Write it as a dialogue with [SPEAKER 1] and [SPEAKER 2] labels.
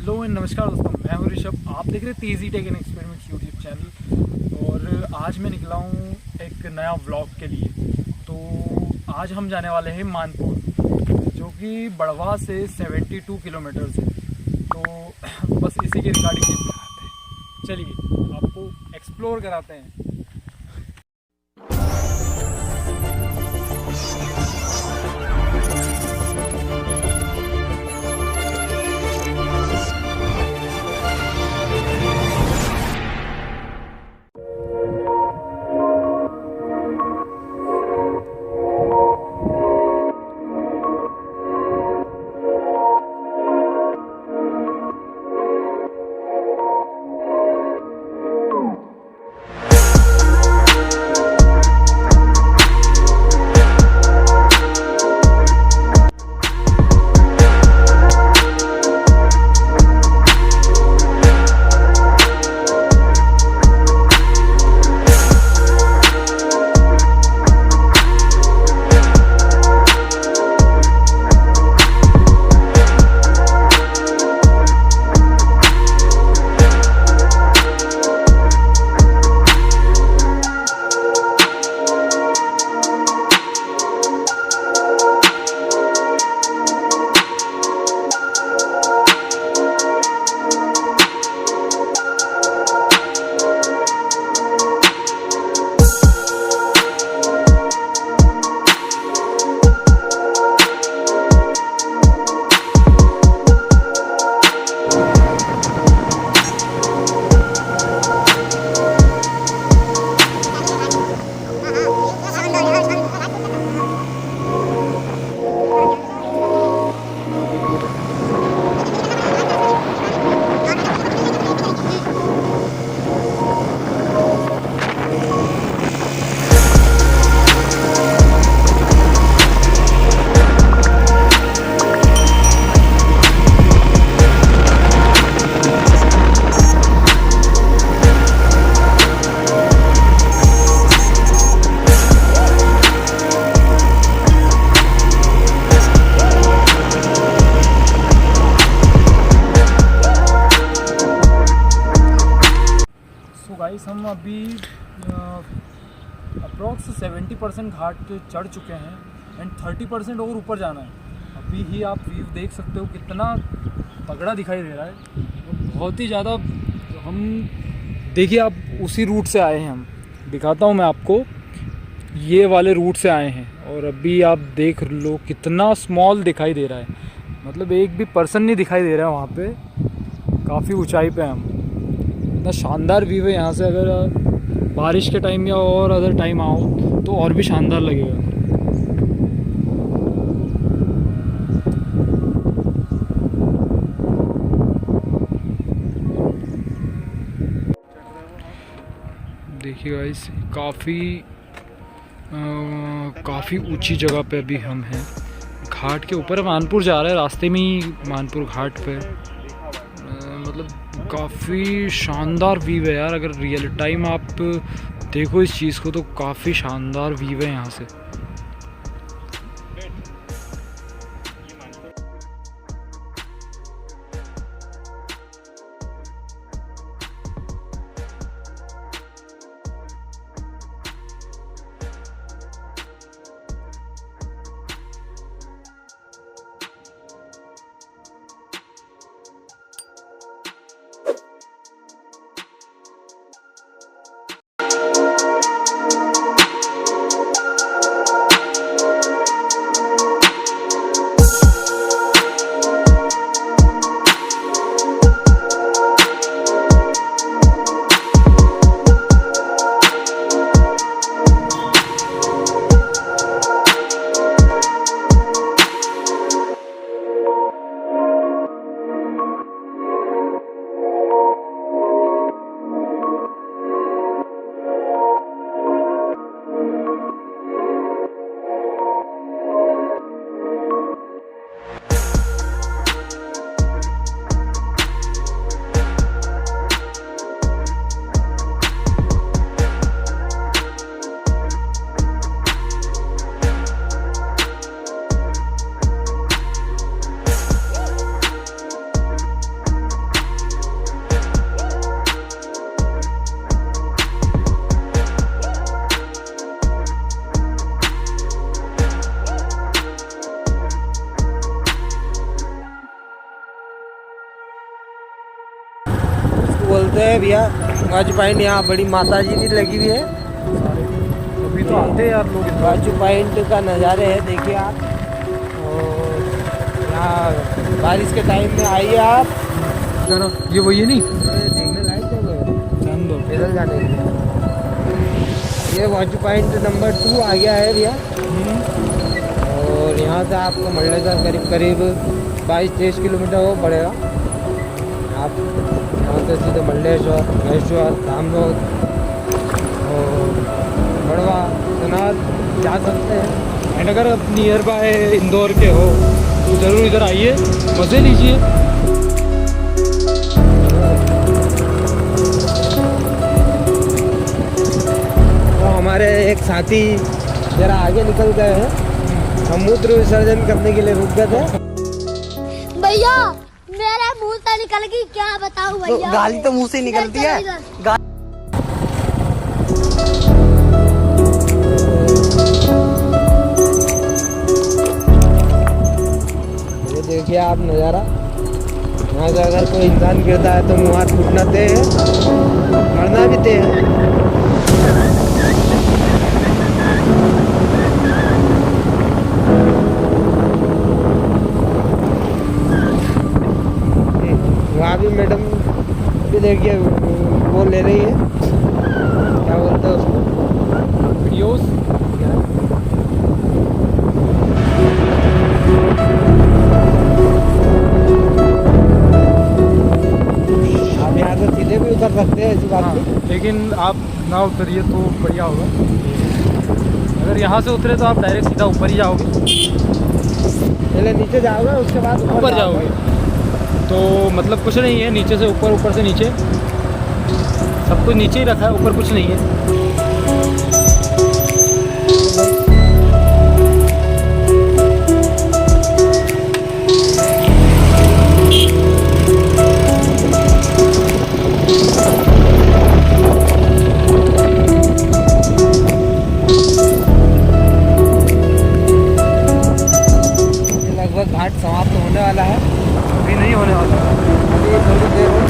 [SPEAKER 1] Hello and नमस्कार दोस्तों, मैं हूं ऋषभ। आप देख रहे Tezi tech and experiments YouTube channel. और आज मैं निकला हूं एक नया व्लॉग के लिए। तो आज हम जाने वाले हैं मानपुर, जो कि बड़वा से 72 किलोमीटर है। तो बस इसी के रिगार्डिंग ये व्लॉग है। चलिए आपको एक्सप्लोर कराते हैं। गाइस, हम अभी अप्रॉक्स 70% घाट चढ़ चुके हैं एंड 30% और ऊपर जाना है। अभी ही आप व्यू देख सकते हो कितना तगड़ा दिखाई दे रहा है, बहुत ही ज़्यादा। हम देखिए, आप उसी रूट से आए हैं, हम दिखाता हूँ मैं आपको। ये वाले रूट से आए हैं और अभी आप देख लो कितना स्मॉल दिखाई दे रहा है। मतलब एक भी पर्सन नहीं दिखाई दे रहा है वहाँ पे। काफ़ी ऊंचाई पे हम। इतना शानदार व्यू है यहाँ से। अगर बारिश के टाइम या और अदर टाइम आओ तो और भी शानदार लगेगा। देखिए गाइस, काफ़ी ऊंची जगह पे अभी हम हैं। घाट के ऊपर मानपुर जा रहा है, रास्ते में ही मानपुर घाट पे। मतलब काफ़ी शानदार व्यू है यार। अगर रियल टाइम आप देखो इस चीज़ को तो काफ़ी शानदार व्यू है यहाँ से।
[SPEAKER 2] चलते हैं भैया वाजू पॉइंट। यहाँ बड़ी माता जी भी लगी हुई है।
[SPEAKER 1] सारे अभी तो आते हैं यार लोग इधर।
[SPEAKER 2] वाजू पॉइंट का नज़ारे है, देखिए आप। और यहाँ बारिश के टाइम में आइए आप।
[SPEAKER 1] जरा ये वही है नहीं,
[SPEAKER 2] देखने लायक जगह है
[SPEAKER 1] ध्यान दो।
[SPEAKER 2] पैदल जाने के लिए। ये वाजू पॉइंट नंबर 2 आ गया है भैया। और यहाँ से आपको मल्लेश्वर करीब करीब 22-23 किलोमीटर वो पड़ेगा। आप यहाँ से सीधे मल्लेश्वर, महेश्वर, धामनोद और बड़वा, सनाद जा सकते हैं।
[SPEAKER 1] एंड अगर आप नियर बाय इंदौर के हो तो ज़रूर इधर आइए, मज़े लीजिए।
[SPEAKER 2] तो हमारे एक साथी जरा आगे निकल गए हैं। हम मूत्र विसर्जन करने के लिए रुक गए थे।
[SPEAKER 3] भैया मेरे मुंह से निकल गई, क्या बताऊं भैया।
[SPEAKER 4] गाली तो मुंह से निकलती है।
[SPEAKER 2] ये देखिए आप नज़ारा। यहाँ से अगर कोई इंसान गिरता है तो मुँह हाथ फूटना तय है, मरना भी तय है। वहाँ भी मैडम भी देखिए वो ले रही है, क्या बोलते हैं उसको,
[SPEAKER 1] वीडियोस।
[SPEAKER 2] आप यहाँ से सीधे भी उतर सकते हैं, ऐसी बात नहीं।
[SPEAKER 1] लेकिन आप ना उतरिए तो बढ़िया होगा। अगर यहाँ से उतरे तो आप डायरेक्ट सीधा ऊपर ही जाओगे।
[SPEAKER 2] पहले नीचे जाओगे उसके बाद
[SPEAKER 1] ऊपर जाओगे तो मतलब कुछ नहीं है, नीचे से ऊपर, ऊपर से नीचे, सब कुछ नीचे ही रखा है, ऊपर कुछ नहीं है।
[SPEAKER 2] लगभग घाट समाप्त होने वाला है।
[SPEAKER 1] अभी नहीं होने वाला।
[SPEAKER 2] अभी थोड़ी देर में